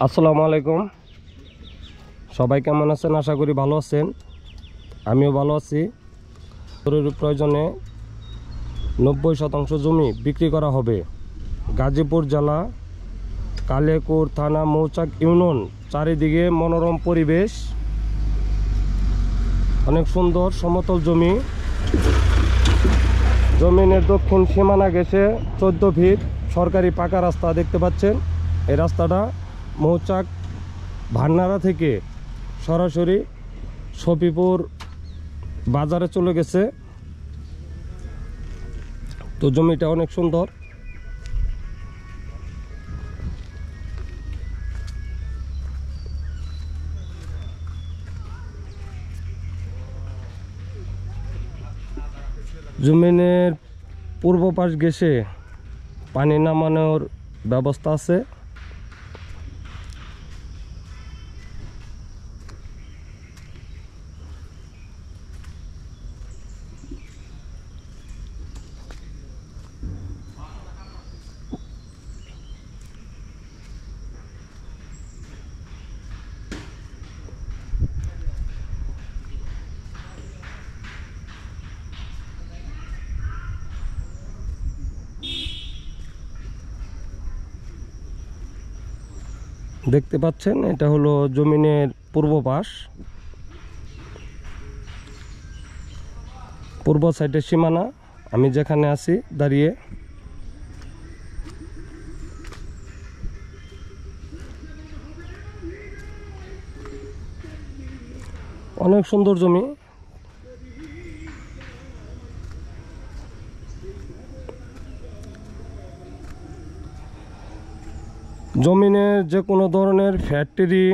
আসসালামু আলাইকুম। সবাই কেমন আছেন? আশা করি ভালো আছেন। আমিও ভালো আছি। জরুরি প্রয়োজনে 90% জমি বিক্রি করা হবে। গাজীপুর জেলা কালিয়াকৈর থানা মৌচাক ইউনিয়ন। চারিদিকে মনোরম পরিবেশ, অনেক সুন্দর সমতল জমি। জমিনের দক্ষিণ সীমানা গেছে 14 ফিট সরকারি পাকা রাস্তা দেখতে পাচ্ছেন। এই রাস্তাটা মৌচাক ভান্নারা থেকে সরাসরি সফিপুর বাজারে চলে গেছে। তো জমিটা অনেক সুন্দর। জমিনের পূর্ব পাশ গেছে পানি নামানোর ব্যবস্থা আছে। দেখতে পাচ্ছেন এটা হলো জমিনের পূর্ব পাশ, পূর্ব সাইডের সীমানা। আমি যেখানে আছি দাঁড়িয়ে, অনেক সুন্দর জমি। জমিনের যে কোনো ধরনের ফ্যাক্টরি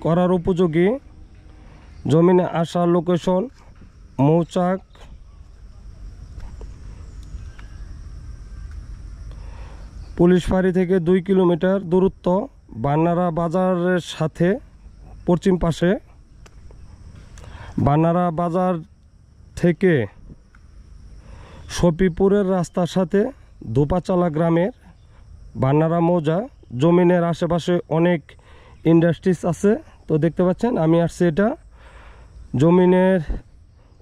করার উপযোগী। জমিনে আসার লোকেশন মৌচাক পুলিশ ফাঁড়ি থেকে 2 কিলোমিটার দূরত্ব। বান্নারা বাজারের সাথে পশ্চিম পাশে। বান্নারা বাজার থেকে সফিপুরের রাস্তার সাথে ধোপাচালা গ্রামের বান্নারা মৌজা। জমিনের আশেপাশে অনেক ইন্ডাস্ট্রিজ আছে। তো দেখতে পাচ্ছেন আমি আসছি এটা জমিনের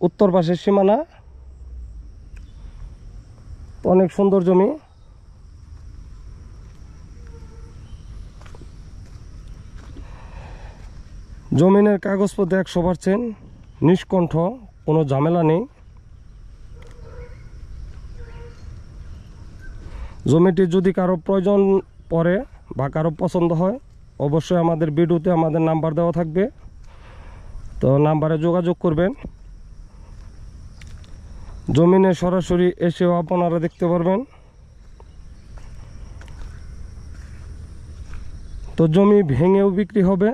উত্তর পাশের সীমানা। অনেক সুন্দর জমি। জমিনের কাগজপত্র 100% নিষ্কণ্ঠ, কোনো ঝামেলা নেই। জমিটি যদি কারো প্রয়োজন পড়ে বা কারো পছন্দ হয়, অবশ্যই আমাদের ভিডিওতে আমাদের নাম্বার দেওয়া থাকবে। তো নাম্বারে যোগাযোগ করবেন। জমিনে সরাসরি এসেও আপনারা দেখতে পারবেন। তো জমি ভেঙেও বিক্রি হবে।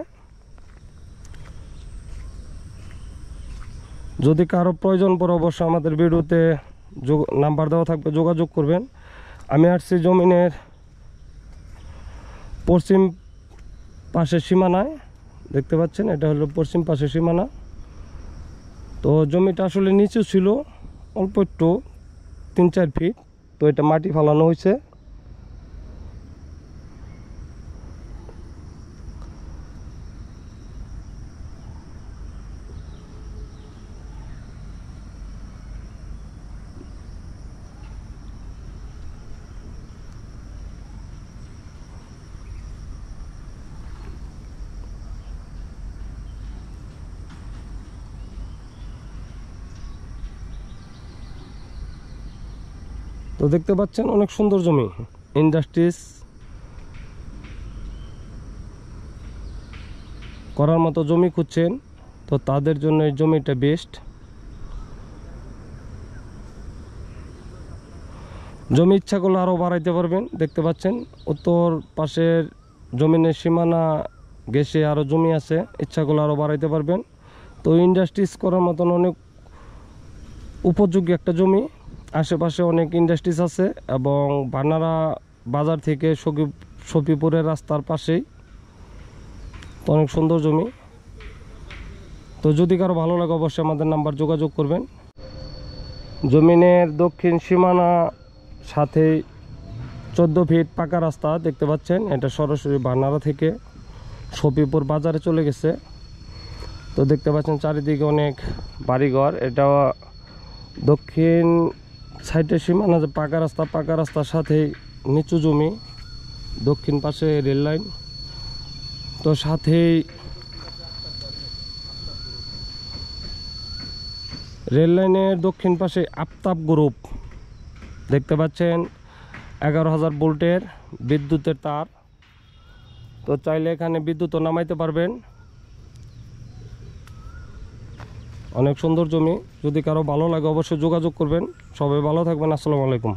যদি কারো প্রয়োজন পড়ে অবশ্যই আমাদের ভিডিওতে নাম্বার দেওয়া থাকবে, যোগাযোগ করবেন। আমি আসছি জমিনের পশ্চিম পাশের সীমানায়। দেখতে পাচ্ছেন এটা হলো পশ্চিম পাশের সীমানা। তো জমিটা আসলে নিচু ছিল অল্প একটু, 3-4 ফিট। তো এটা মাটি ফালানো হয়েছে। তো দেখতে পাচ্ছেন অনেক সুন্দর জমি। ইন্ডাস্ট্রিজ করার মতো জমি খুঁজছেন তো তাদের জন্য এই জমিটা বেস্ট। জমি ইচ্ছা করলে আরও বাড়াইতে পারবেন। দেখতে পাচ্ছেন উত্তর পাশের জমিনের সীমানা গেছে আরও জমি আছে, ইচ্ছা করলে আরও বাড়াইতে পারবেন। তো ইন্ডাস্ট্রিজ করার মতন অনেক উপযোগী একটা জমি। আশেপাশে অনেক ইন্ডাস্ট্রিজ আছে এবং বান্নারা বাজার থেকে সফিপুরের রাস্তার পাশেই। তো অনেক সুন্দর জমি। তো যদি কারো ভালো লাগে অবশ্যই আমাদের নাম্বার যোগাযোগ করবেন। জমিনের দক্ষিণ সীমানা সাথেই 14 ফিট পাকা রাস্তা দেখতে পাচ্ছেন। এটা সরাসরি বানারা থেকে সফিপুর বাজারে চলে গেছে। তো দেখতে পাচ্ছেন চারিদিকে অনেক বাড়িঘর। এটা দক্ষিণ সাইডের সীমানা যে পাকা রাস্তার সাথে নিচু জমি, দক্ষিণ পাশে রেল লাইন, তো সাথেই রেল লাইনের দক্ষিণ পাশে আফতাব গ্রুপ দেখতে পাচ্ছেন। 11,000 ভোল্টের বিদ্যুতের তার। তো চাইলে এখানে বিদ্যুৎও নামাইতে পারবেন। অনেক সুন্দর জমি। যদি কারো ভালো লাগে অবশ্যই যোগাযোগ করবেন। সবাই ভালো থাকবেন। আসসালামু আলাইকুম।